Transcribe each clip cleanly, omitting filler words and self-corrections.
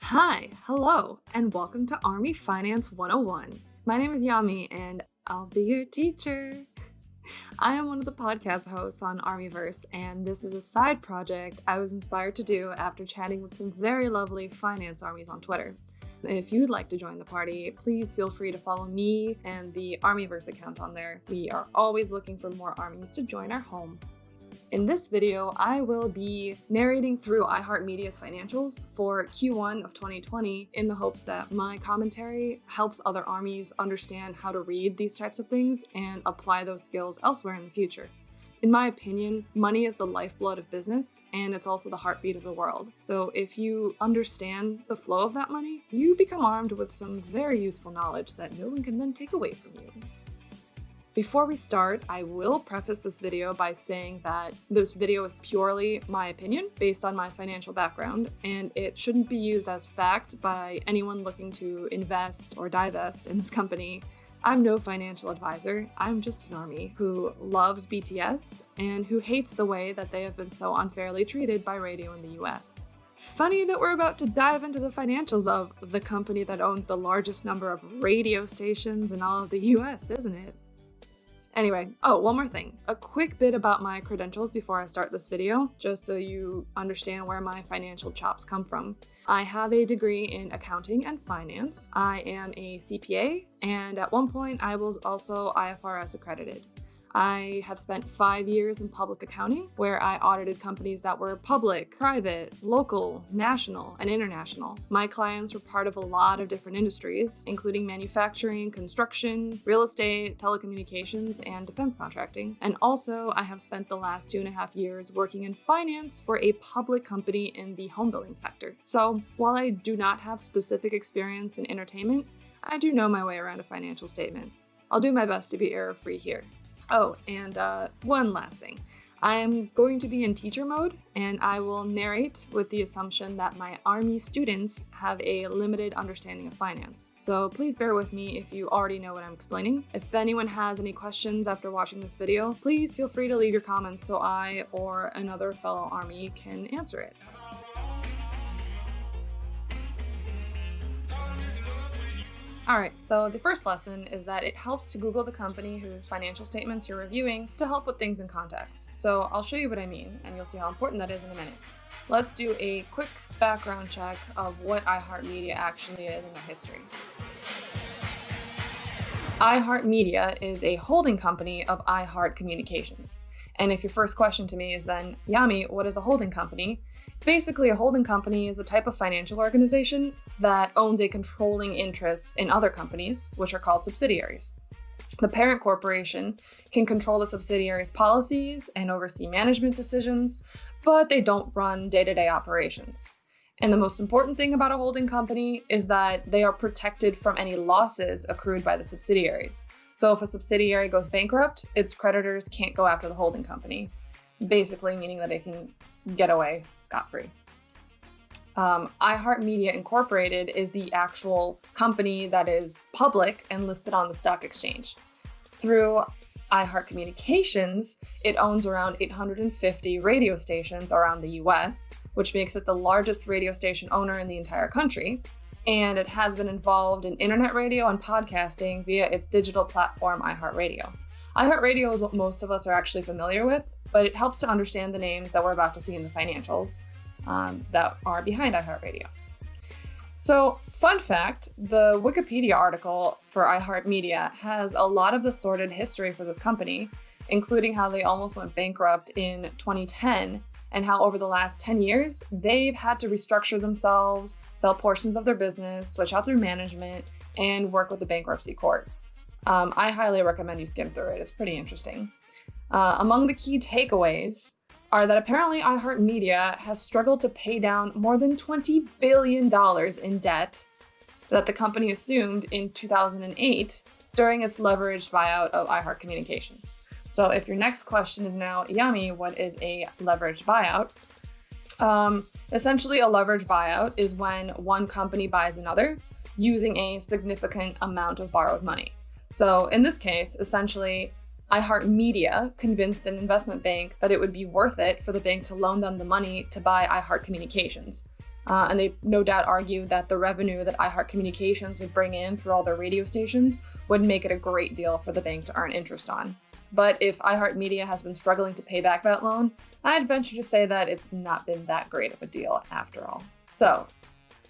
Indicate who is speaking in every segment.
Speaker 1: Hi, hello, and welcome to Army Finance 101. My name is Yami, and I'll be your teacher. I am one of the podcast hosts on ARMYverse, and this is a side project I was inspired to do after chatting with some very lovely finance armies on Twitter. If you'd like to join the party, please feel free to follow me and the ARMYverse account on there. We are always looking for more armies to join our home. In this video, I will be narrating through iHeart Media's financials for Q1 of 2020 in the hopes that my commentary helps other armies understand how to read these types of things and apply those skills elsewhere in the future. In my opinion, money is the lifeblood of business, and it's also the heartbeat of the world. So if you understand the flow of that money, you become armed with some very useful knowledge that no one can then take away from you. Before we start, I will preface this video by saying that this video is purely my opinion based on my financial background, and it shouldn't be used as fact by anyone looking to invest or divest in this company. I'm no financial advisor. I'm just an army who loves BTS and who hates the way that they have been so unfairly treated by radio in the US. Funny that we're about to dive into the financials of the company that owns the largest number of radio stations in all of the US, isn't it? Anyway, one more thing. A quick bit about my credentials before I start this video, just so you understand where my financial chops come from. I have a degree in accounting and finance. I am a CPA, and at one point I was also IFRS accredited. I have spent 5 years in public accounting, where I audited companies that were public, private, local, national, and international. My clients were part of a lot of different industries, including manufacturing, construction, real estate, telecommunications, and defense contracting. And also, I have spent the last 2.5 years working in finance for a public company in the home building sector. So, while I do not have specific experience in entertainment, I do know my way around a financial statement. I'll do my best to be error-free here. Oh, and one last thing. I am going to be in teacher mode, and I will narrate with the assumption that my Army students have a limited understanding of finance. So please bear with me if you already know what I'm explaining. If anyone has any questions after watching this video, please feel free to leave your comments so I or another fellow Army can answer it. Alright, so the first lesson is that it helps to Google the company whose financial statements you're reviewing to help put things in context. So I'll show you what I mean, and you'll see how important that is in a minute. Let's do a quick background check of what iHeart Media actually is and their history. iHeart Media is a holding company of iHeart Communications. And if your first question to me is then, Yami, what is a holding company? Basically, a holding company is a type of financial organization that owns a controlling interest in other companies, which are called subsidiaries. The parent corporation can control the subsidiaries' policies and oversee management decisions, but they don't run day-to-day operations. And the most important thing about a holding company is that they are protected from any losses accrued by the subsidiaries. So if a subsidiary goes bankrupt, its creditors can't go after the holding company, basically meaning that it can get away scot-free. iHeart Media Incorporated is the actual company that is public and listed on the stock exchange. Through iHeart Communications, it owns around 850 radio stations around the US, which makes it the largest radio station owner in the entire country. And it has been involved in internet radio and podcasting via its digital platform, iHeartRadio. iHeartRadio is what most of us are actually familiar with, but it helps to understand the names that we're about to see in the financials that are behind iHeartRadio. So, fun fact, the Wikipedia article for iHeart Media has a lot of the sordid history for this company, including how they almost went bankrupt in 2010, and how over the last 10 years, they've had to restructure themselves, sell portions of their business, switch out their management, and work with the bankruptcy court. I highly recommend you skim through it. It's pretty interesting. Among the key takeaways are that apparently iHeart Media has struggled to pay down more than $20 billion in debt that the company assumed in 2008 during its leveraged buyout of iHeart Communications. So if your next question is now, Yami, what is a leveraged buyout? Essentially, a leveraged buyout is when one company buys another using a significant amount of borrowed money. So in this case, essentially, iHeart Media convinced an investment bank that it would be worth it for the bank to loan them the money to buy iHeart Communications. And they no doubt argued that the revenue that iHeart Communications would bring in through all their radio stations would make it a great deal for the bank to earn interest on. But if iHeart Media has been struggling to pay back that loan, I'd venture to say that it's not been that great of a deal after all. So,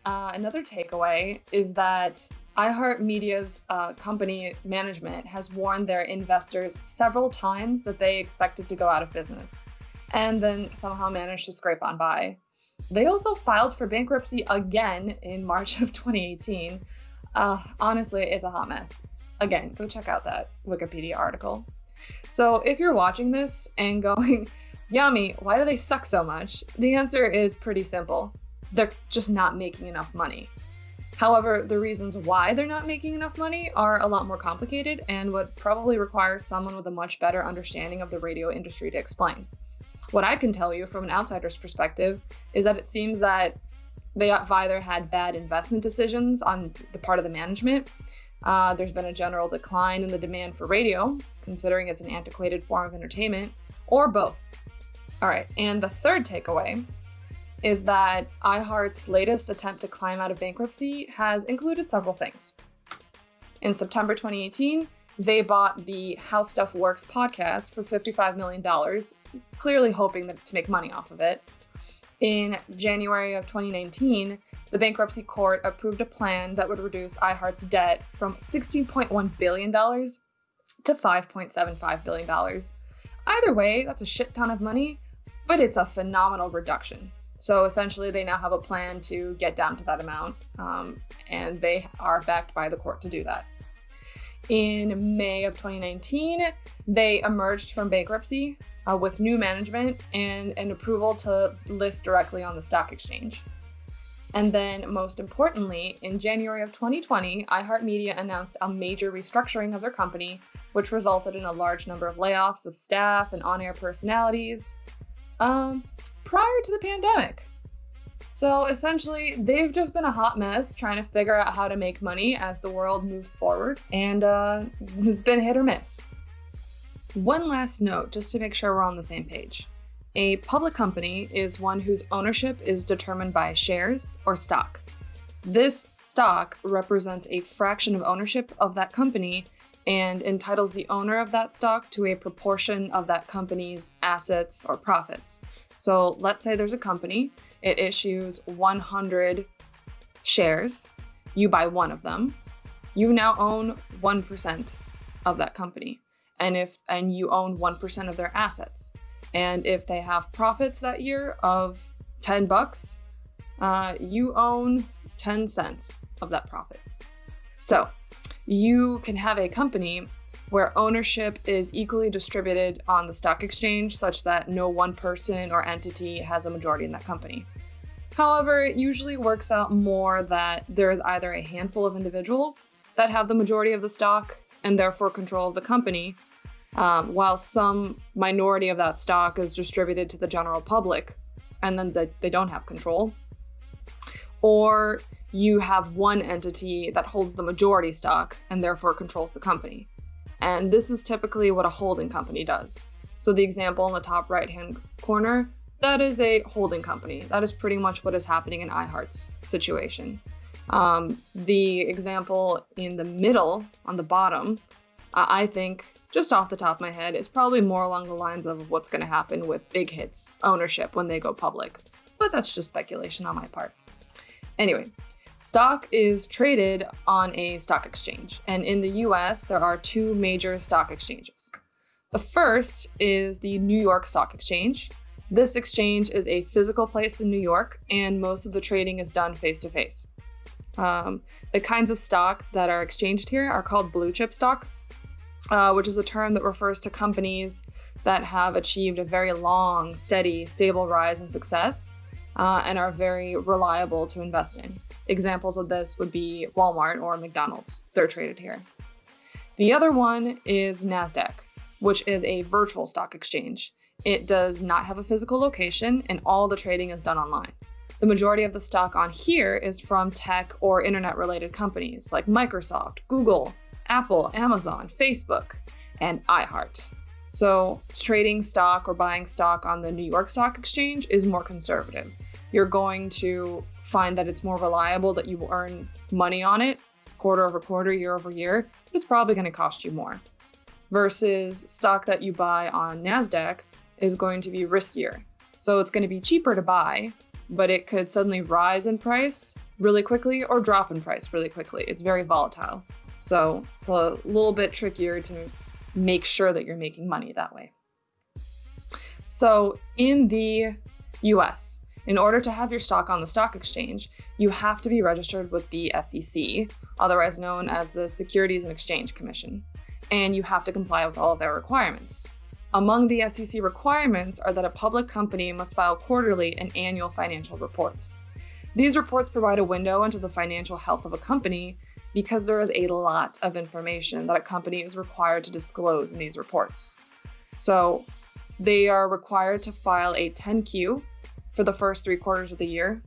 Speaker 1: another takeaway is that iHeart Media's company management has warned their investors several times that they expected to go out of business, and then somehow managed to scrape on by. They also filed for bankruptcy again in March of 2018. Honestly, it's a hot mess. Again, go check out that Wikipedia article. So if you're watching this and going, Yami, why do they suck so much? The answer is pretty simple. They're just not making enough money. However, the reasons why they're not making enough money are a lot more complicated and would probably require someone with a much better understanding of the radio industry to explain. What I can tell you from an outsider's perspective is that it seems that they have either had bad investment decisions on the part of the management. There's been a general decline in the demand for radio, considering it's an antiquated form of entertainment, or both. All right, and the third takeaway is that iHeart's latest attempt to climb out of bankruptcy has included several things. In September 2018, they bought the How Stuff Works podcast for $55 million, clearly hoping to make money off of it. In January of 2019, the bankruptcy court approved a plan that would reduce iHeart's debt from $16.1 billion to $5.75 billion. Either way, that's a shit ton of money, but it's a phenomenal reduction. So essentially, they now have a plan to get down to that amount, and they are backed by the court to do that. In May of 2019, they emerged from bankruptcy with new management and an approval to list directly on the stock exchange. And then, most importantly, in January of 2020, iHeart Media announced a major restructuring of their company, which resulted in a large number of layoffs of staff and on-air personalities prior to the pandemic. So essentially, they've just been a hot mess trying to figure out how to make money as the world moves forward, and it's been hit or miss. One last note, just to make sure we're on the same page. A public company is one whose ownership is determined by shares or stock. This stock represents a fraction of ownership of that company and entitles the owner of that stock to a proportion of that company's assets or profits. So let's say there's a company, it issues 100 shares, you buy one of them, you now own 1% of that company, and you own 1% of their assets. And if they have profits that year of $10, you own 10 cents of that profit. So you can have a company where ownership is equally distributed on the stock exchange such that no one person or entity has a majority in that company. However, it usually works out more that there is either a handful of individuals that have the majority of the stock and therefore control of the company, while some minority of that stock is distributed to the general public and then they don't have control. Or you have one entity that holds the majority stock and therefore controls the company. And this is typically what a holding company does. So the example in the top right-hand corner, that is a holding company. That is pretty much what is happening in iHeart's situation. The example in the middle, on the bottom, I think, just off the top of my head, is probably more along the lines of what's going to happen with Big Hit's ownership when they go public. But that's just speculation on my part. Anyway, stock is traded on a stock exchange, and in the US, there are two major stock exchanges. The first is the New York Stock Exchange. This exchange is a physical place in New York, and most of the trading is done face-to-face. The kinds of stock that are exchanged here are called blue chip stock, which is a term that refers to companies that have achieved a very long, steady, stable rise in success, and are very reliable to invest in. Examples of this would be Walmart or McDonald's. They're traded here. The other one is NASDAQ. which is a virtual stock exchange. It does not have a physical location, and all the trading is done online. The majority of the stock on here is from tech or internet-related companies like Microsoft, Google, Apple, Amazon, Facebook, and iHeart. So trading stock or buying stock on the New York Stock Exchange is more conservative. You're going to find that it's more reliable, that you will earn money on it quarter over quarter, year over year, but it's probably going to cost you more. Versus stock that you buy on NASDAQ is going to be riskier. So it's going to be cheaper to buy, but it could suddenly rise in price really quickly or drop in price really quickly. It's very volatile. So it's a little bit trickier to make sure that you're making money that way. So in the US, in order to have your stock on the stock exchange, you have to be registered with the SEC, otherwise known as the Securities and Exchange Commission, and you have to comply with all of their requirements. Among the SEC requirements are that a public company must file quarterly and annual financial reports. These reports provide a window into the financial health of a company because there is a lot of information that a company is required to disclose in these reports. So they are required to file a 10Q for the first 3 quarters of the year,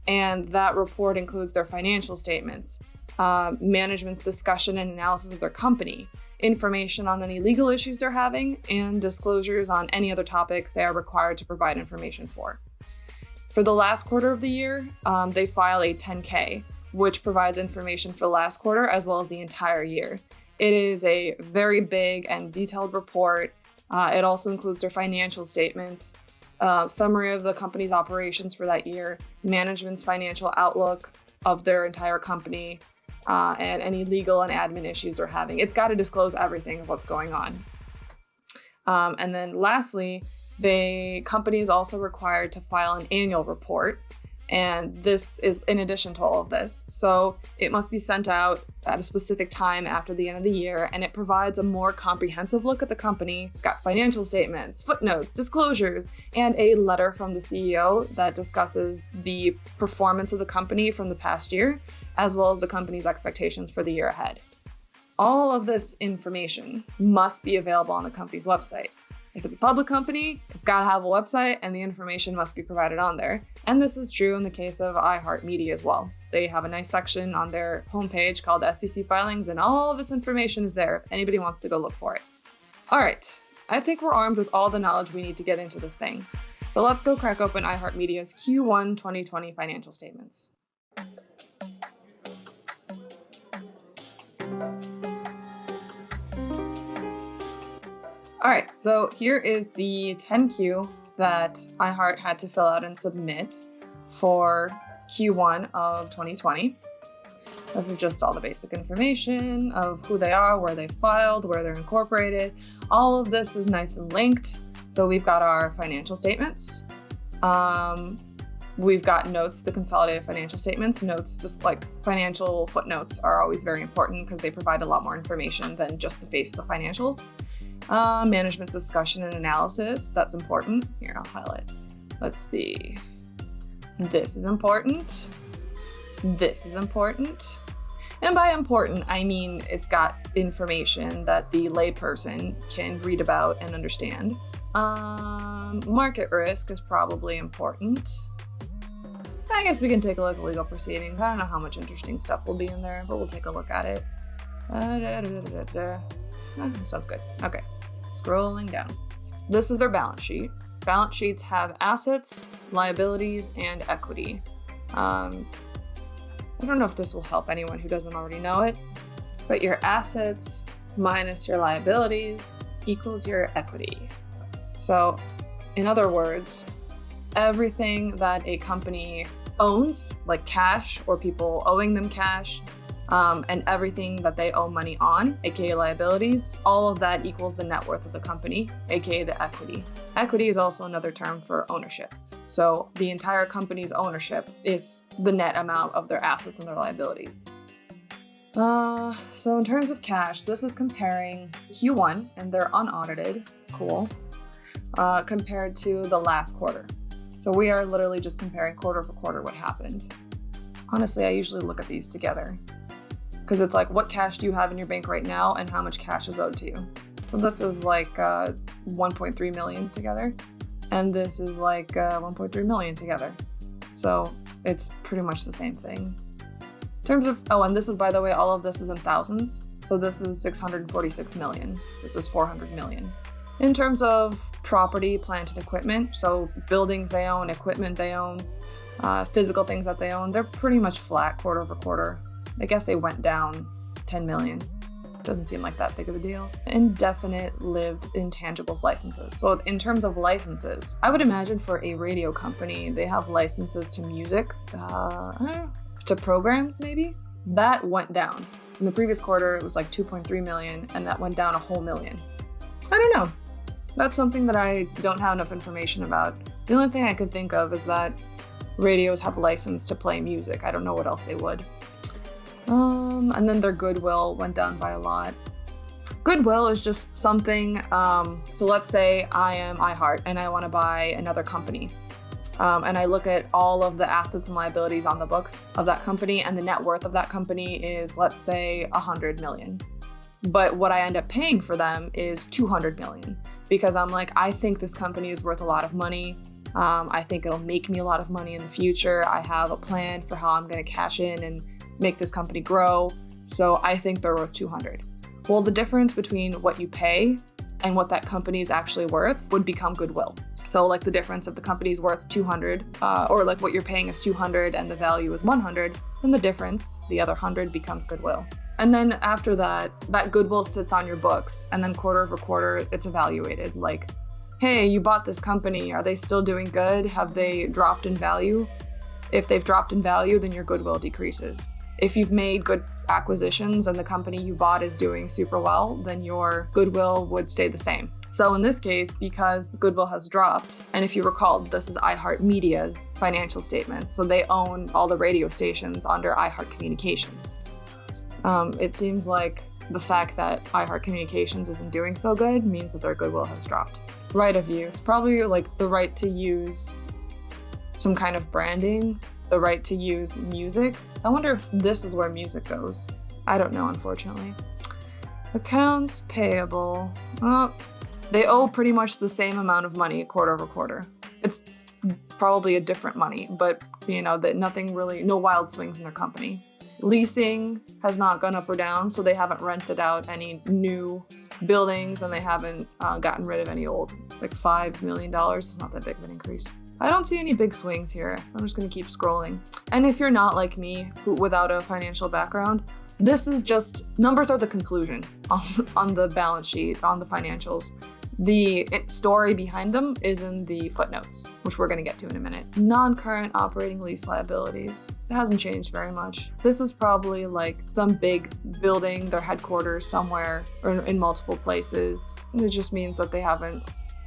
Speaker 1: and that report includes their financial statements, management's discussion and analysis of their company, information on any legal issues they're having, and disclosures on any other topics they are required to provide information for. For the last quarter of the year, they file a 10K, which provides information for the last quarter as well as the entire year. It is a very big and detailed report. It also includes their financial statements, summary of the company's operations for that year, management's financial outlook of their entire company, and any legal and admin issues they're having. It's got to disclose everything of what's going on. And then lastly, the company is also required to file an annual report. And this is in addition to all of this. So it must be sent out at a specific time after the end of the year, and it provides a more comprehensive look at the company. It's got financial statements, footnotes, disclosures, and a letter from the CEO that discusses the performance of the company from the past year, as well as the company's expectations for the year ahead. All of this information must be available on the company's website. If it's a public company, it's got to have a website and the information must be provided on there. And this is true in the case of iHeart Media as well. They have a nice section on their homepage called SEC Filings, and all of this information is there if anybody wants to go look for it. All right, I think we're armed with all the knowledge we need to get into this thing. So let's go crack open iHeart Media's Q1 2020 financial statements. All right, so here is the 10Q that iHeart had to fill out and submit for Q1 of 2020. This is just all the basic information of who they are, where they filed, where they're incorporated. All of this is nice and linked. So we've got our financial statements. We've got notes, the consolidated financial statements. Notes, just like financial footnotes, are always very important because they provide a lot more information than just the face of the financials. Management's discussion and analysis, that's important. Here, I'll highlight. Let's see. This is important. This is important. And by important, I mean it's got information that the layperson can read about and understand. Market risk is probably important. I guess we can take a look at legal proceedings. I don't know how much interesting stuff will be in there, but we'll take a look at it. Sounds good. Okay, scrolling down. This is their balance sheet. Balance sheets have assets, liabilities, and equity. I don't know if this will help anyone who doesn't already know it, but your assets minus your liabilities equals your equity. So, in other words, everything that a company owns, like cash or people owing them cash, and everything that they owe money on, aka liabilities, all of that equals the net worth of the company, aka the equity. Equity is also another term for ownership. So the entire company's ownership is the net amount of their assets and their liabilities. So in terms of cash, this is comparing Q1, and they're unaudited, cool, compared to the last quarter. So we are literally just comparing quarter for quarter what happened. Honestly, I usually look at these together, because it's like, what cash do you have in your bank right now and how much cash is owed to you? So this is like 1.3 million together, and this is like 1.3 million together. So it's pretty much the same thing. In terms of, oh, and this is, by the way, all of this is in thousands. So this is 646 million. This is 400 million. In terms of property, plant, and equipment, so buildings they own, equipment they own, physical things that they own, they're pretty much flat quarter over quarter. I guess they went down 10 million. Doesn't seem like that big of a deal. Indefinite lived intangibles licenses. So in terms of licenses, I would imagine for a radio company, they have licenses to music, to programs maybe? That went down. In the previous quarter, it was like 2.3 million, and that went down a whole million. I don't know. That's something that I don't have enough information about. The only thing I could think of is that radios have license to play music. I don't know what else they would. And then their goodwill went down by a lot. Goodwill is just something, so let's say I am iHeart and I want to buy another company. And I look at all of the assets and liabilities on the books of that company, and the net worth of that company is, let's say, 100 million. But what I end up paying for them is 200 million, because I'm like, I think this company is worth a lot of money. I think it'll make me a lot of money in the future. I have a plan for how I'm going to cash in and make this company grow. So I think they're worth 200. Well, the difference between what you pay and what that company is actually worth would become goodwill. So like the difference if the company's worth 200, or like what you're paying is 200 and the value is 100, then the difference, the other 100, becomes goodwill. And then after that, that goodwill sits on your books, and then quarter over quarter, it's evaluated. Like, hey, you bought this company, are they still doing good? Have they dropped in value? If they've dropped in value, then your goodwill decreases. If you've made good acquisitions and the company you bought is doing super well, then your goodwill would stay the same. So in this case, because the goodwill has dropped, and if you recall, this is iHeart Media's financial statements, so they own all the radio stations under iHeart Communications. It seems like the fact that iHeart Communications isn't doing so good means that their goodwill has dropped. Right of use, probably like the right to use some kind of branding, the right to use music. I wonder if this is where music goes. I don't know, unfortunately. Accounts payable. Well, they owe pretty much the same amount of money quarter over quarter. It's probably a different money, but you know, that nothing really, no wild swings in their company. Leasing has not gone up or down, so they haven't rented out any new buildings and they haven't gotten rid of any old. It's like $5 million. It's not that big of an increase. I don't see any big swings here. I'm just gonna keep scrolling. And if you're not like me, without a financial background, this is just, numbers are the conclusion on the balance sheet, on the financials. The story behind them is in the footnotes, which we're gonna get to in a minute. Non-current operating lease liabilities. It hasn't changed very much. This is probably like some big building, their headquarters somewhere, or in multiple places. It just means that they haven't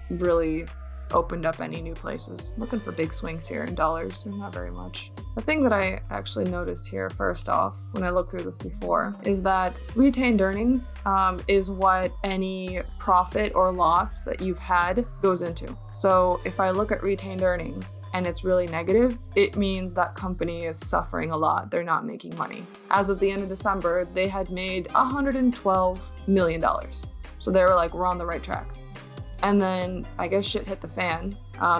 Speaker 1: really opened up any new places. I'm looking for big swings here in dollars. There's not very much. The thing that I actually noticed here, first off, when I looked through this before, is that retained earnings is what any profit or loss that you've had goes into. So if I look at retained earnings and it's really negative, it means that company is suffering a lot. They're not making money. As of the end of December, they had made $112 million. So they were like, we're on the right track. And then I guess shit hit the fan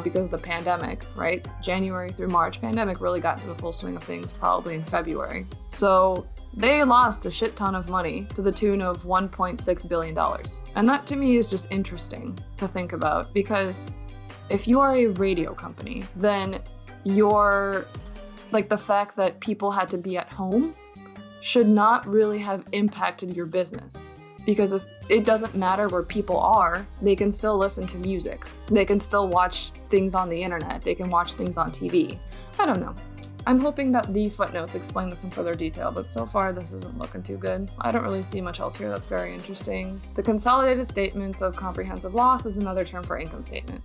Speaker 1: because of the pandemic, right? January through March, pandemic really got into the full swing of things probably in February. So they lost a shit ton of money to the tune of $1.6 billion. And that to me is just interesting to think about, because if you are a radio company, then you're like, the fact that people had to be at home should not really have impacted your business. Because if it doesn't matter where people are, they can still listen to music. They can still watch things on the internet. They can watch things on TV. I don't know. I'm hoping that the footnotes explain this in further detail, but so far this isn't looking too good. I don't really see much else here that's very interesting. The consolidated statements of comprehensive loss is another term for income statement.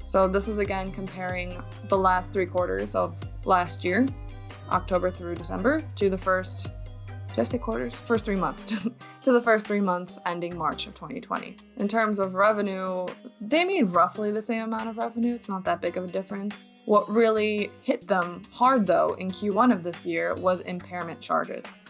Speaker 1: So this is again comparing the last 3 quarters of last year, October through December, to the first, did I say quarters? First 3 months, to the first 3 months ending March of 2020. In terms of revenue, they made roughly the same amount of revenue. It's not that big of a difference. What really hit them hard though in Q1 of this year was impairment charges.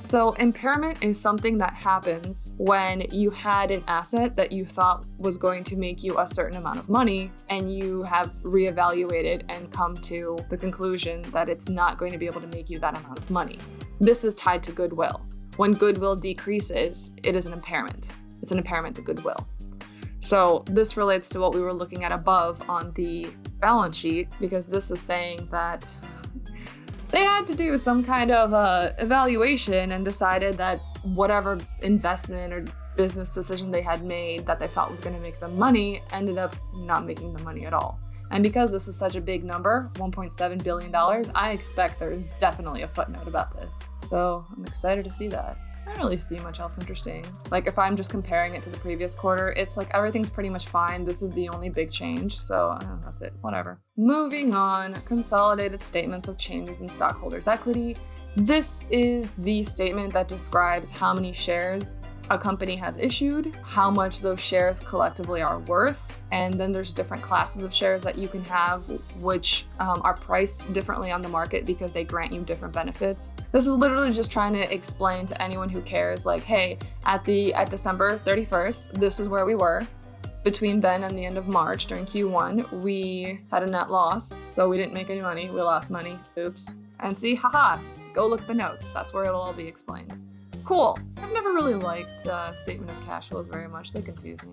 Speaker 1: So impairment is something that happens when you had an asset that you thought was going to make you a certain amount of money, and you have reevaluated and come to the conclusion that it's not going to be able to make you that amount of money. This is tied to goodwill. When goodwill decreases, it is an impairment. It's an impairment to goodwill. So this relates to what we were looking at above on the balance sheet, because this is saying that they had to do some kind of evaluation and decided that whatever investment or business decision they had made that they thought was going to make them money ended up not making them money at all. And because this is such a big number, $1.7 billion, I expect there's definitely a footnote about this. So I'm excited to see that. I don't really see much else interesting. Like if I'm just comparing it to the previous quarter, it's like everything's pretty much fine. This is the only big change, so that's it, whatever. Moving on, consolidated statements of changes in stockholders' equity. This is the statement that describes how many shares a company has issued, how much those shares collectively are worth, and then there's different classes of shares that you can have, which are priced differently on the market because they grant you different benefits. This is literally just trying to explain to anyone who cares, like, hey, at December 31st, this is where we were. Between then and the end of March during Q1, we had a net loss, so we didn't make any money, we lost money, oops. And see, haha, go look at the notes, that's where it'll all be explained. Cool. I've never really liked statement of cash flows very much. They confuse me.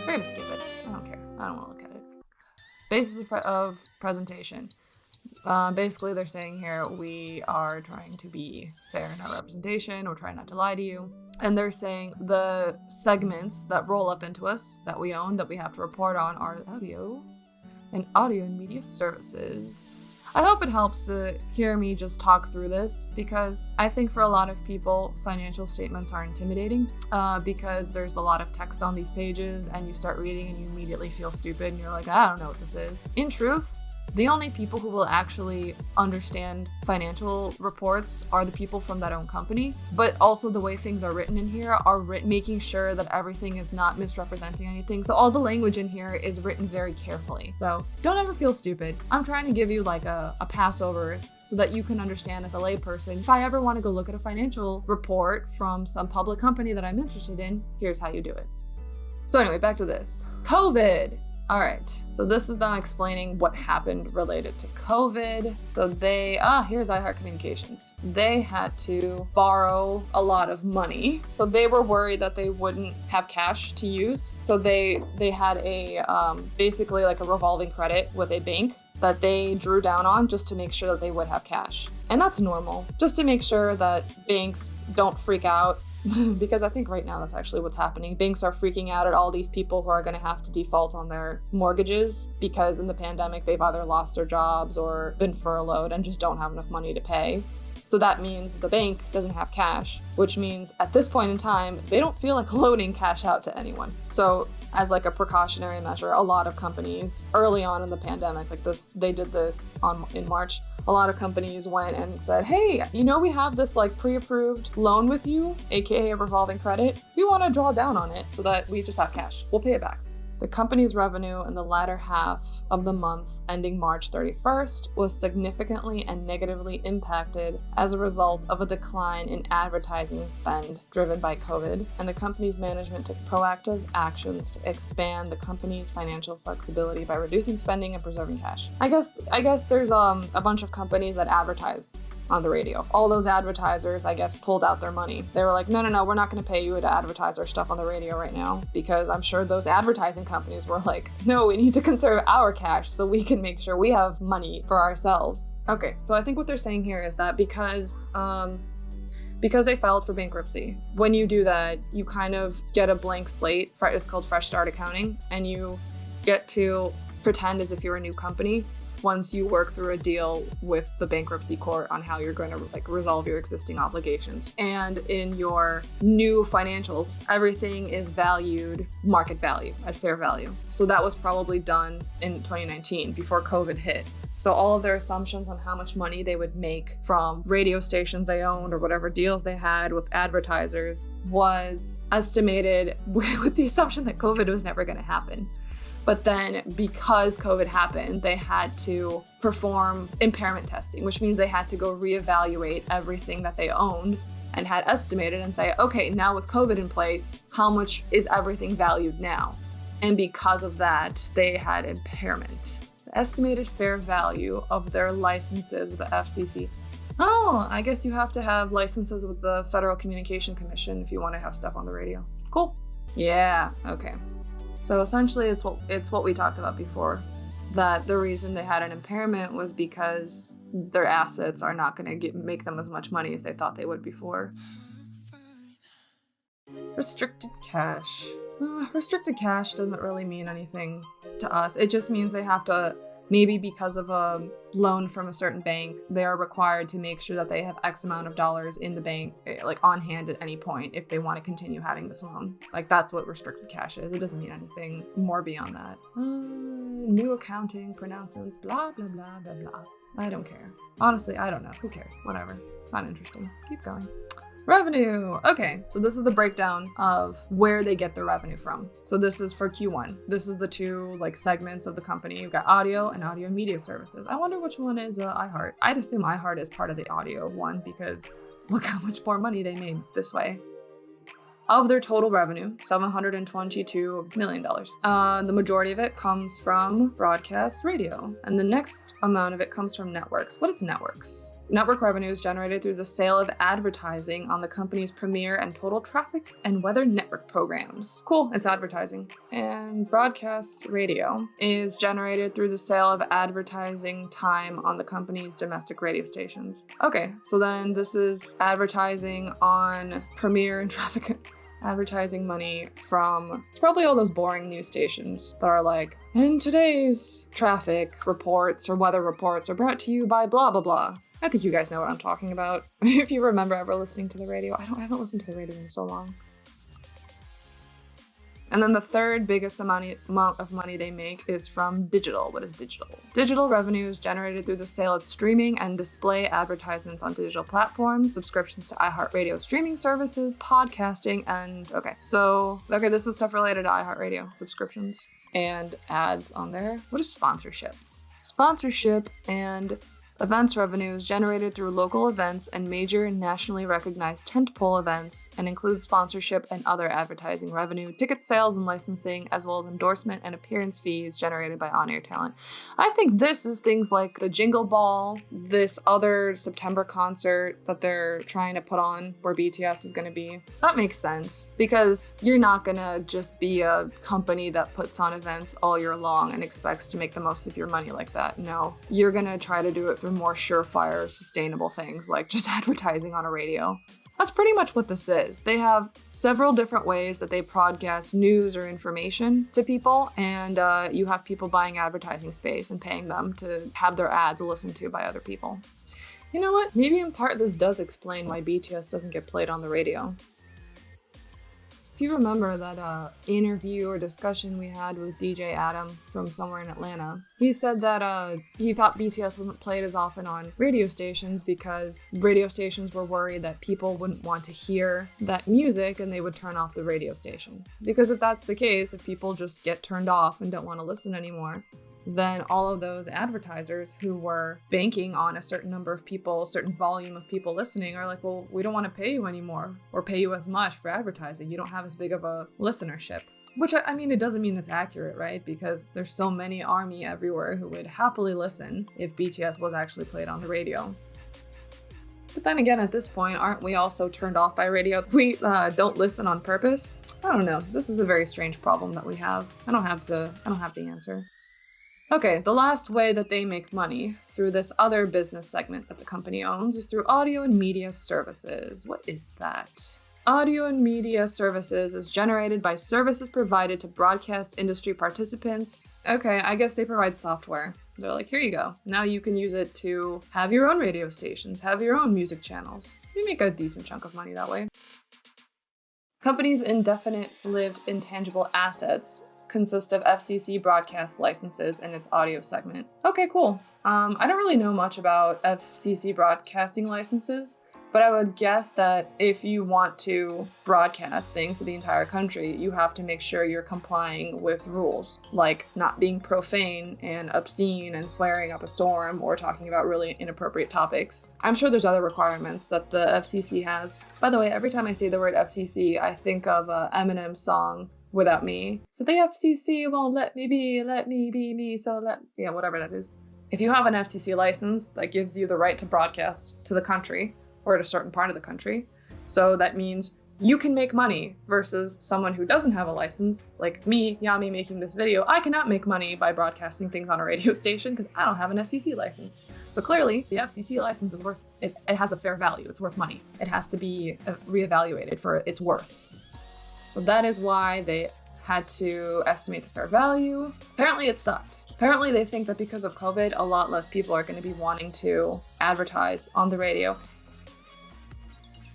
Speaker 1: We're gonna skip it. I don't care. I don't want to look at it. Basis of presentation. Basically, they're saying here we are trying to be fair in our representation. We're trying not to lie to you. And they're saying the segments that roll up into us, that we own, that we have to report on, are audio and media services. I hope it helps to hear me just talk through this, because I think for a lot of people, financial statements are intimidating because there's a lot of text on these pages and you start reading and you immediately feel stupid and you're like, I don't know what this is. In truth, the only people who will actually understand financial reports are the people from that own company, but also the way things are written in here are making sure that everything is not misrepresenting anything. So all the language in here is written very carefully. So don't ever feel stupid. I'm trying to give you like a pass over so that you can understand as a layperson. If I ever want to go look at a financial report from some public company that I'm interested in, here's how you do it. So anyway, back to this. COVID. All right, so this is them explaining what happened related to COVID. So here's iHeart Communications. They had to borrow a lot of money. So they were worried that they wouldn't have cash to use. So they had a basically like a revolving credit with a bank that they drew down on just to make sure that they would have cash. And that's normal, just to make sure that banks don't freak out. Because I think right now that's actually what's happening. Banks are freaking out at all these people who are going to have to default on their mortgages because in the pandemic they've either lost their jobs or been furloughed and just don't have enough money to pay. So that means the bank doesn't have cash, which means at this point in time, they don't feel like loaning cash out to anyone. So as like a precautionary measure, a lot of companies early on in the pandemic, like this, they did this in March. A lot of companies went and said, hey, we have this like pre-approved loan with you, aka a revolving credit. We want to draw down on it so that we just have cash. We'll pay it back. The company's revenue in the latter half of the month ending March 31st was significantly and negatively impacted as a result of a decline in advertising spend driven by COVID, and the company's management took proactive actions to expand the company's financial flexibility by reducing spending and preserving cash. I guess there's a bunch of companies that advertise on the radio. All those advertisers, I guess, pulled out their money. They were like, no, we're not going to pay you to advertise our stuff on the radio right now, because I'm sure those advertising companies were like, no, we need to conserve our cash so we can make sure we have money for ourselves. Okay, so I think what they're saying here is that because they filed for bankruptcy, when you do that, you kind of get a blank slate. It's called fresh start accounting, and you get to pretend as if you're a new company once you work through a deal with the bankruptcy court on how you're going to resolve your existing obligations. And in your new financials, everything is valued market value, at fair value. So that was probably done in 2019 before COVID hit. So all of their assumptions on how much money they would make from radio stations they owned or whatever deals they had with advertisers was estimated with the assumption that COVID was never going to happen. But then because COVID happened, they had to perform impairment testing, which means they had to go reevaluate everything that they owned and had estimated and say, okay, now with COVID in place, how much is everything valued now? And because of that, they had impairment. The estimated fair value of their licenses with the FCC. Oh, I guess you have to have licenses with the Federal Communication Commission if you want to have stuff on the radio. Cool. Yeah, okay. So essentially it's what we talked about before, that the reason they had an impairment was because their assets are not going to make them as much money as they thought they would before. Restricted cash. Restricted cash doesn't really mean anything to us. It just means they have to, maybe because of a loan from a certain bank, they are required to make sure that they have X amount of dollars in the bank, like on hand at any point if they want to continue having this loan. Like that's what restricted cash is. It doesn't mean anything more beyond that. New accounting pronouncements, blah, blah, blah, blah, blah. I don't care. Honestly, I don't know. Who cares? Whatever. It's not interesting. Keep going. Revenue. Okay, so this is the breakdown of where they get their revenue from. So this is for Q1. This is the two segments of the company. You've got audio and audio media services. I wonder which one is iHeart. I'd assume iHeart is part of the audio one because look how much more money they made this way. Of their total revenue, $722 million. The majority of it comes from broadcast radio, and the next amount of it comes from networks. What is networks? Network revenue is generated through the sale of advertising on the company's premiere and total traffic and weather network programs. Cool, it's advertising. And broadcast radio is generated through the sale of advertising time on the company's domestic radio stations. Okay, so then this is advertising on premiere and traffic. Advertising money from probably all those boring news stations that are like, and today's traffic reports or weather reports are brought to you by blah, blah, blah. I think you guys know what I'm talking about. If you remember ever listening to the radio. I haven't listened to the radio in so long. And then the third biggest amount of money they make is from digital. What is digital? Digital revenue is generated through the sale of streaming and display advertisements on digital platforms, subscriptions to iHeartRadio streaming services, podcasting, and this is stuff related to iHeartRadio, subscriptions and ads on there. What is sponsorship? Sponsorship and events revenue is generated through local events and major nationally recognized tentpole events and includes sponsorship and other advertising revenue, ticket sales and licensing, as well as endorsement and appearance fees generated by on-air talent. I think this is things like the Jingle Ball, this other September concert that they're trying to put on where BTS is going to be. That makes sense because you're not going to just be a company that puts on events all year long and expects to make the most of your money like that. No, you're going to try to do it through more surefire, sustainable things like just advertising on a radio. That's pretty much what this is. They have several different ways that they broadcast news or information to people, and you have people buying advertising space and paying them to have their ads listened to by other people. You know what? Maybe in part this does explain why BTS doesn't get played on the radio. If you remember that interview or discussion we had with DJ Adam from somewhere in Atlanta, he said that he thought BTS wasn't played as often on radio stations because radio stations were worried that people wouldn't want to hear that music and they would turn off the radio station. Because if that's the case, if people just get turned off and don't want to listen anymore, then all of those advertisers who were banking on a certain number of people, a certain volume of people listening are like, well, we don't want to pay you anymore or pay you as much for advertising. You don't have as big of a listenership. Which, I mean, it doesn't mean it's accurate, right? Because there's so many ARMY everywhere who would happily listen if BTS was actually played on the radio. But then again, at this point, aren't we also turned off by radio? We don't listen on purpose? I don't know. This is a very strange problem that we have. I don't have the answer. Okay, the last way that they make money through this other business segment that the company owns is through audio and media services. What is that? Audio and media services is generated by services provided to broadcast industry participants. Okay, I guess they provide software. They're like, here you go. Now you can use it to have your own radio stations, have your own music channels. You make a decent chunk of money that way. Company's indefinite-lived intangible assets consist of FCC broadcast licenses and its audio segment. Okay, cool. I don't really know much about FCC broadcasting licenses, But I would guess that if you want to broadcast things to the entire country, you have to make sure you're complying with rules, like not being profane and obscene and swearing up a storm or talking about really inappropriate topics. I'm sure there's other requirements that the FCC has. By the way, every time I say the word FCC, I think of Eminem's song, Without Me. So the FCC won't let me be me, so yeah, whatever that is. If you have an FCC license, that gives you the right to broadcast to the country, or at a certain part of the country. So that means you can make money versus someone who doesn't have a license, like me, Yami, making this video. I cannot make money by broadcasting things on a radio station because I don't have an FCC license. So clearly, the FCC license is worth, it has a fair value. It's worth money. It has to be reevaluated for its worth. So that is why they had to estimate the fair value. Apparently it sucked. Apparently they think that because of COVID, a lot less people are going to be wanting to advertise on the radio.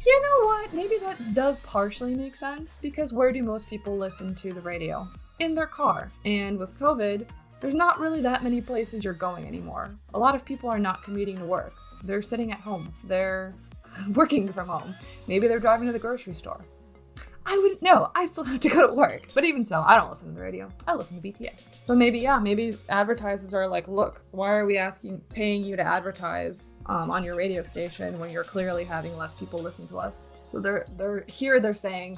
Speaker 1: You know what? Maybe that does partially make sense, because where do most people listen to the radio? In their car. And with COVID, there's not really that many places you're going anymore. A lot of people are not commuting to work. They're sitting at home. They're working from home. Maybe they're driving to the grocery store. I wouldn't know. I still have to go to work. But even so, I don't listen to the radio. I listen to BTS. So maybe advertisers are like, look, why are we paying you to advertise on your radio station when you're clearly having less people listen to us? So they're saying,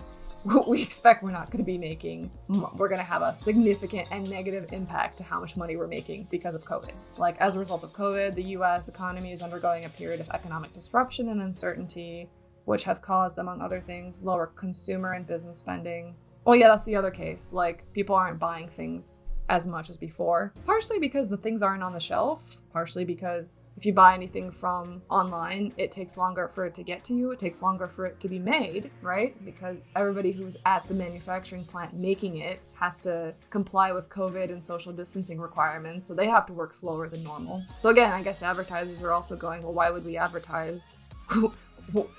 Speaker 1: we expect we're not going to be making, we're going to have a significant and negative impact to how much money we're making because of COVID. Like, as a result of COVID, the US economy is undergoing a period of economic disruption and uncertainty, which has caused, among other things, lower consumer and business spending. Well, yeah, that's the other case. Like, people aren't buying things as much as before. Partially because the things aren't on the shelf. Partially because if you buy anything from online, it takes longer for it to get to you. It takes longer for it to be made, right? Because everybody who's at the manufacturing plant making it has to comply with COVID and social distancing requirements. So they have to work slower than normal. So again, I guess advertisers are also going, well, why would we advertise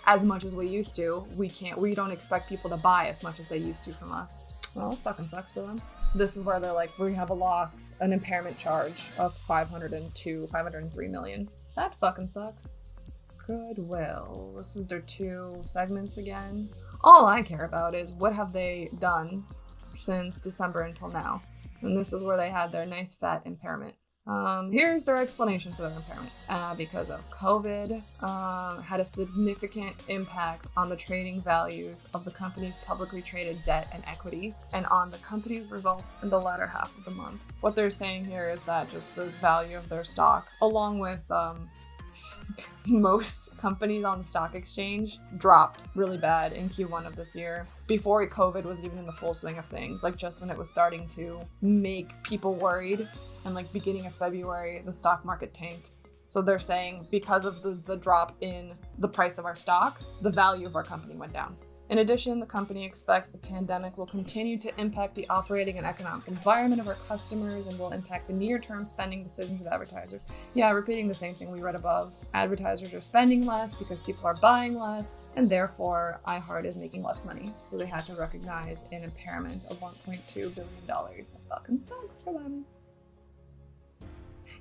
Speaker 1: as much as we used to? We don't expect people to buy as much as they used to from us. Well, it fucking sucks for them. This is where they're like, we have a loss, an impairment charge of 503 million. That fucking sucks. Goodwill. This is their 2 segments again. All I care about is what have they done since December until now. And this is where they had their nice fat impairment. Here's their explanation for their impairment. Because of COVID, had a significant impact on the trading values of the company's publicly traded debt and equity, and on the company's results in the latter half of the month. What they're saying here is that just the value of their stock, along with most companies on the stock exchange, dropped really bad in Q1 of this year, before COVID was even in the full swing of things, like just when it was starting to make people worried. And like beginning of February, the stock market tanked. So they're saying because of the drop in the price of our stock, the value of our company went down. In addition, the company expects the pandemic will continue to impact the operating and economic environment of our customers and will impact the near-term spending decisions of advertisers. Yeah, repeating the same thing we read above. Advertisers are spending less because people are buying less, and therefore iHeart is making less money. So they had to recognize an impairment of $1.2 billion. That fucking sucks for them.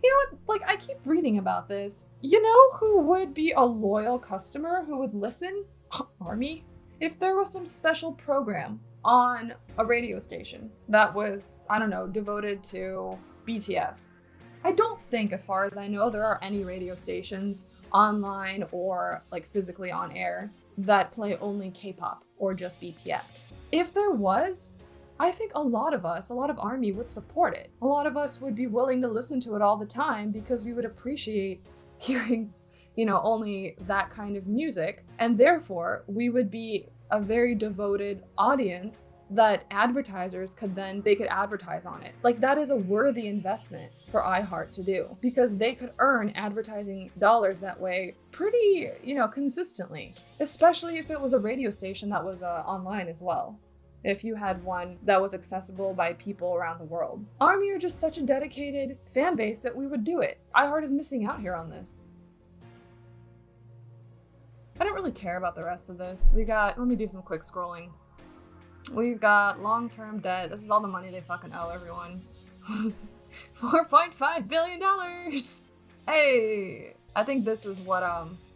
Speaker 1: You know what, like, I keep reading about this. You know who would be a loyal customer who would listen? Army. If there was some special program on a radio station that was, I don't know, devoted to BTS. I don't think, as far as I know, there are any radio stations online or like physically on air that play only K-pop or just BTS. If there was, I think a lot of ARMY would support it. A lot of us would be willing to listen to it all the time because we would appreciate hearing, only that kind of music. And therefore, we would be a very devoted audience that advertisers could advertise on it. Like, that is a worthy investment for iHeart to do, because they could earn advertising dollars that way pretty, consistently, especially if it was a radio station that was online as well. If you had one that was accessible by people around the world. ARMY are just such a dedicated fan base that we would do it. iHeart is missing out here on this. I don't really care about the rest of this. Let me do some quick scrolling. We've got long-term debt. This is all the money they fucking owe everyone. $4.5 billion. Hey, I think this is what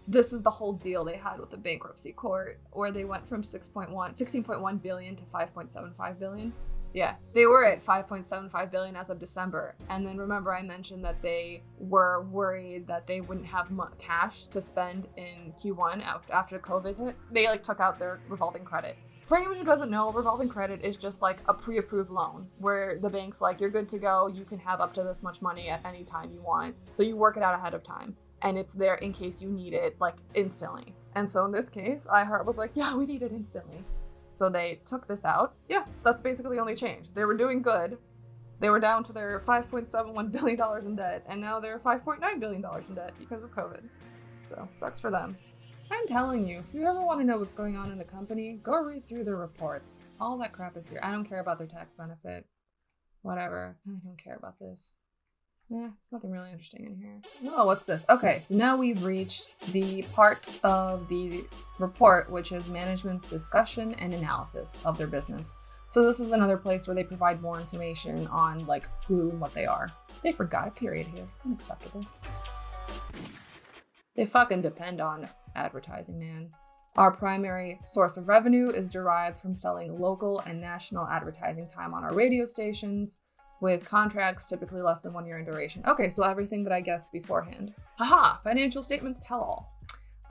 Speaker 1: this is the whole deal they had with the bankruptcy court, where they went from 16.1 billion to 5.75 billion. Yeah, they were at 5.75 billion as of December. And then remember I mentioned that they were worried that they wouldn't have cash to spend in Q1 after COVID hit. They took out their revolving credit. For anyone who doesn't know, revolving credit is just like a pre-approved loan where the bank's like, you're good to go. You can have up to this much money at any time you want. So you work it out ahead of time and it's there in case you need it instantly. And so in this case, iHeart was like, yeah, we need it instantly. So they took this out. Yeah, that's basically the only change. They were doing good. They were down to their $5.71 billion in debt, and now they're $5.9 billion in debt because of COVID. So, sucks for them. I'm telling you, if you ever want to know what's going on in a company, go read through their reports. All that crap is here. I don't care about their tax benefit. Whatever. I don't care about this. There's nothing really interesting in here. Oh, what's this? Okay, so now we've reached the part of the report, which is management's discussion and analysis of their business. So this is another place where they provide more information on who and what they are. They forgot a period here. Unacceptable. They fucking depend on advertising, man. Our primary source of revenue is derived from selling local and national advertising time on our radio stations, with contracts typically less than 1 year in duration. Okay, so everything that I guessed beforehand. Haha, financial statements tell all.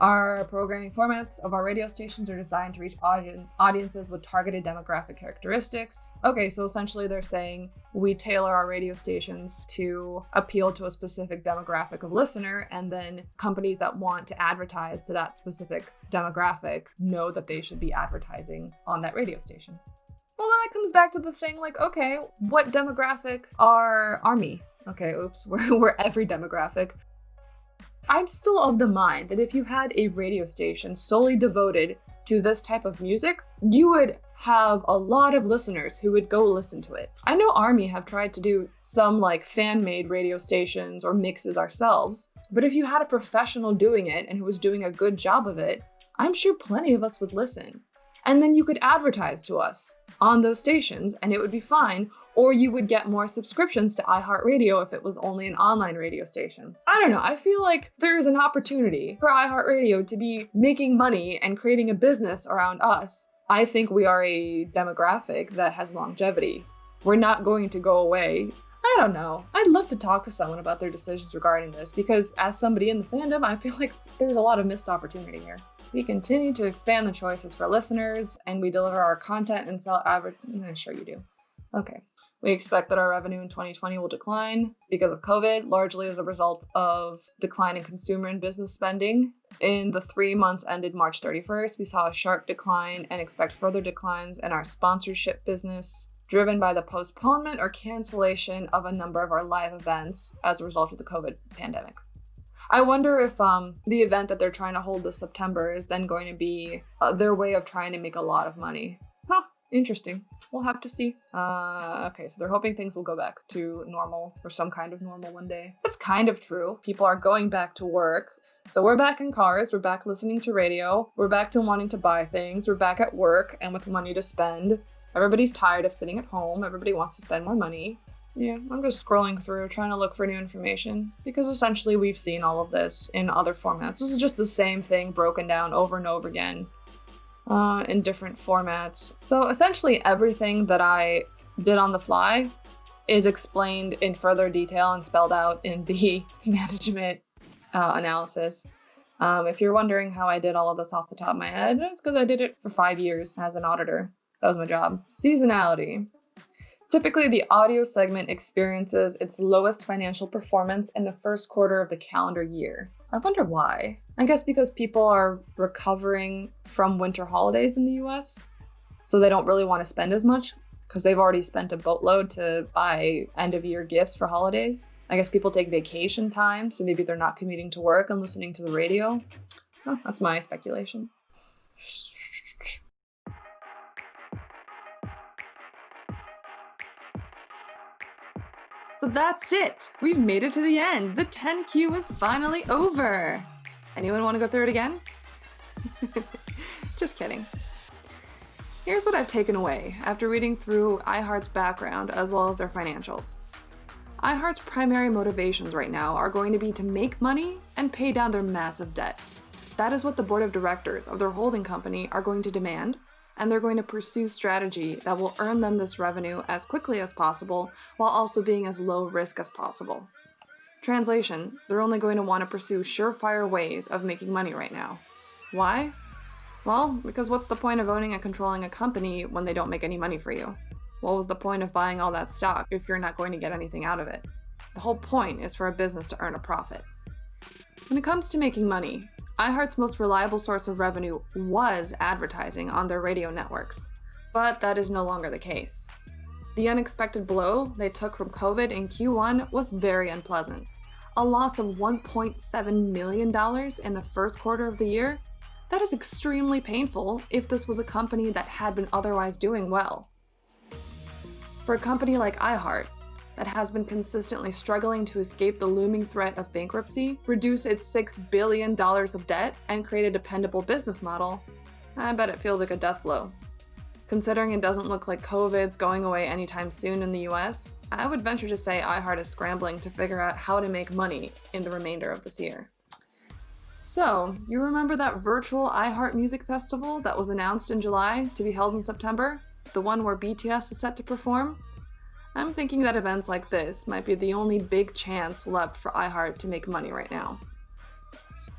Speaker 1: Our programming formats of our radio stations are designed to reach audiences with targeted demographic characteristics. Okay, so essentially they're saying we tailor our radio stations to appeal to a specific demographic of listener, and then companies that want to advertise to that specific demographic know that they should be advertising on that radio station. Well, then that comes back to the thing okay, what demographic are ARMY? Okay, oops, we're every demographic. I'm still of the mind that if you had a radio station solely devoted to this type of music, you would have a lot of listeners who would go listen to it. I know ARMY have tried to do some fan-made radio stations or mixes ourselves, but if you had a professional doing it and who was doing a good job of it, I'm sure plenty of us would listen. And then you could advertise to us on those stations and it would be fine, or you would get more subscriptions to iHeartRadio if it was only an online radio station. I don't know, I feel like there is an opportunity for iHeartRadio to be making money and creating a business around us. I think we are a demographic that has longevity. We're not going to go away. I don't know. I'd love to talk to someone about their decisions regarding this because as somebody in the fandom, I feel like there's a lot of missed opportunity here. We continue to expand the choices for listeners, and we deliver our content and sell Sure you do. Okay. We expect that our revenue in 2020 will decline because of COVID, largely as a result of declining consumer and business spending. In the 3 months ended March 31st, we saw a sharp decline and expect further declines in our sponsorship business, driven by the postponement or cancellation of a number of our live events as a result of the COVID pandemic. I wonder if the event that they're trying to hold this September is then going to be their way of trying to make a lot of money. Huh, interesting. We'll have to see. Okay, so they're hoping things will go back to normal or some kind of normal one day. That's kind of true. People are going back to work. So we're back in cars, we're back listening to radio, we're back to wanting to buy things, we're back at work and with money to spend. Everybody's tired of sitting at home, everybody wants to spend more money. Yeah, I'm just scrolling through, trying to look for new information, because essentially we've seen all of this in other formats. This is just the same thing broken down over and over again in different formats. So essentially everything that I did on the fly is explained in further detail and spelled out in the management analysis. If you're wondering how I did all of this off the top of my head, it's because I did it for 5 years as an auditor. That was my job. Seasonality. Typically, the audio segment experiences its lowest financial performance in the first quarter of the calendar year. I wonder why. I guess because people are recovering from winter holidays in the US, so they don't really want to spend as much because they've already spent a boatload to buy end-of-year gifts for holidays. I guess people take vacation time, so maybe they're not commuting to work and listening to the radio. Oh, that's my speculation. So that's it. We've made it to the end. The 10Q is finally over. Anyone want to go through it again? Just kidding. Here's what I've taken away after reading through iHeart's background as well as their financials. iHeart's primary motivations right now are going to be to make money and pay down their massive debt. That is what the board of directors of their holding company are going to demand, and they're going to pursue strategy that will earn them this revenue as quickly as possible while also being as low risk as possible. Translation, they're only going to want to pursue surefire ways of making money right now. Why? Well, because what's the point of owning and controlling a company when they don't make any money for you? What was the point of buying all that stock if you're not going to get anything out of it? The whole point is for a business to earn a profit. When it comes to making money, iHeart's most reliable source of revenue was advertising on their radio networks, but that is no longer the case. The unexpected blow they took from COVID in Q1 was very unpleasant. A loss of $1.7 million in the first quarter of the year? That is extremely painful if this was a company that had been otherwise doing well. For a company like iHeart, that has been consistently struggling to escape the looming threat of bankruptcy, reduce its $6 billion of debt, and create a dependable business model, I bet it feels like a death blow. Considering it doesn't look like COVID's going away anytime soon in the US, I would venture to say iHeart is scrambling to figure out how to make money in the remainder of this year. So, you remember that virtual iHeart Music Festival that was announced in July to be held in September? The one where BTS is set to perform? I'm thinking that events like this might be the only big chance left for iHeart to make money right now.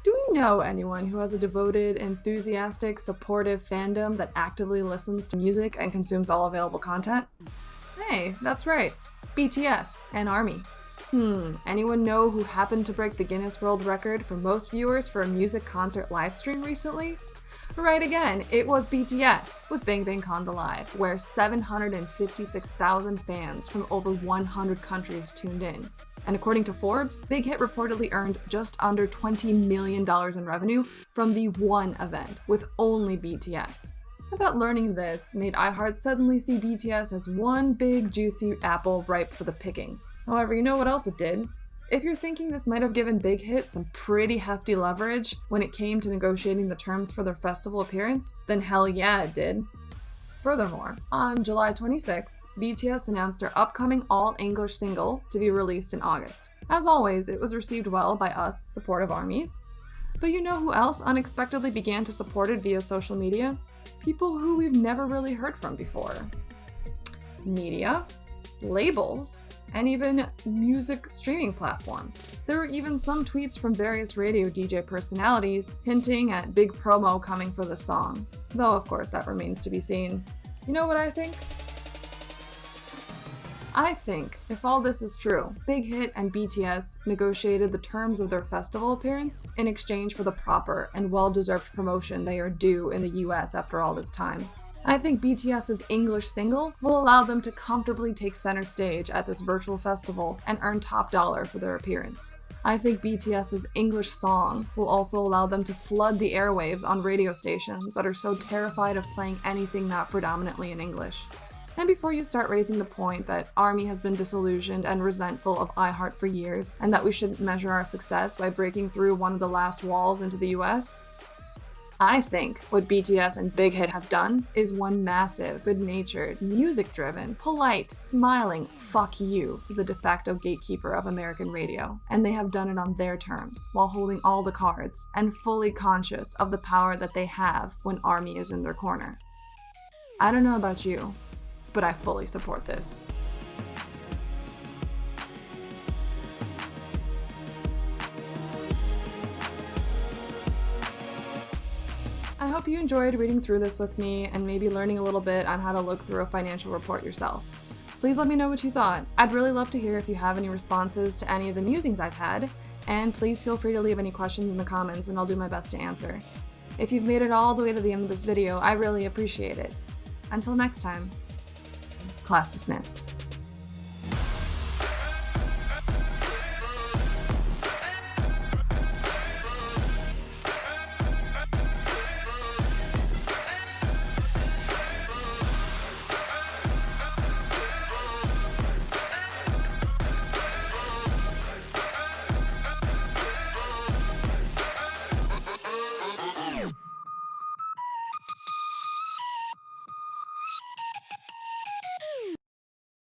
Speaker 1: Do we know anyone who has a devoted, enthusiastic, supportive fandom that actively listens to music and consumes all available content? Hey, that's right, BTS and ARMY. Anyone know who happened to break the Guinness World Record for most viewers for a music concert livestream recently? Right again, it was BTS with Bang Bang Con the Live, where 756,000 fans from over 100 countries tuned in. And according to Forbes, Big Hit reportedly earned just under $20 million in revenue from the one event, with only BTS. I bet learning this made iHeart suddenly see BTS as one big juicy apple ripe for the picking. However, you know what else it did? If you're thinking this might have given Big Hit some pretty hefty leverage when it came to negotiating the terms for their festival appearance, then hell yeah it did. Furthermore, on July 26, BTS announced their upcoming all-English single to be released in August. As always, it was received well by us supportive ARMYs. But you know who else unexpectedly began to support it via social media? People who we've never really heard from before. Media, labels, and even music streaming platforms. There were even some tweets from various radio DJ personalities hinting at big promo coming for the song. Though, of course, that remains to be seen. You know what I think? I think, if all this is true, Big Hit and BTS negotiated the terms of their festival appearance in exchange for the proper and well-deserved promotion they are due in the US after all this time. I think BTS's English single will allow them to comfortably take center stage at this virtual festival and earn top dollar for their appearance. I think BTS's English song will also allow them to flood the airwaves on radio stations that are so terrified of playing anything not predominantly in English. And before you start raising the point that ARMY has been disillusioned and resentful of iHeart for years, and that we shouldn't measure our success by breaking through one of the last walls into the US, I think what BTS and Big Hit have done is one massive, good-natured, music-driven, polite, smiling fuck you to the de facto gatekeeper of American radio. And they have done it on their terms, while holding all the cards, and fully conscious of the power that they have when ARMY is in their corner. I don't know about you, but I fully support this. I hope you enjoyed reading through this with me and maybe learning a little bit on how to look through a financial report yourself. Please let me know what you thought. I'd really love to hear if you have any responses to any of the musings I've had, and please feel free to leave any questions in the comments and I'll do my best to answer. If you've made it all the way to the end of this video, I really appreciate it. Until next time, class dismissed.